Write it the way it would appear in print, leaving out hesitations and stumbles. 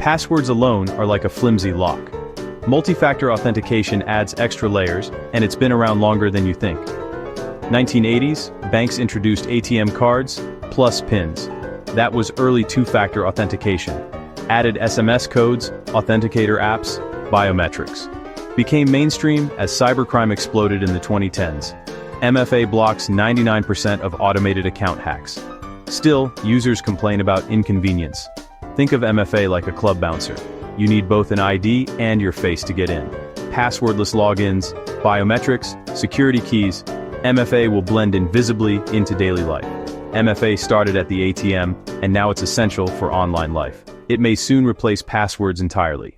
Passwords alone are like a flimsy lock. Multi-factor authentication adds extra layers, and it's been around longer than you think. 1980s, banks introduced ATM cards, plus PINs. That was early two-factor authentication. Added SMS codes, authenticator apps, biometrics. Became mainstream as cybercrime exploded in the 2010s. MFA blocks 99% of automated account hacks. Still, users complain about inconvenience. Think of MFA like a club bouncer. You need both an ID and your face to get in. Passwordless logins, biometrics, security keys, MFA will blend invisibly into daily life. MFA started at the ATM, and now it's essential for online life. It may soon replace passwords entirely.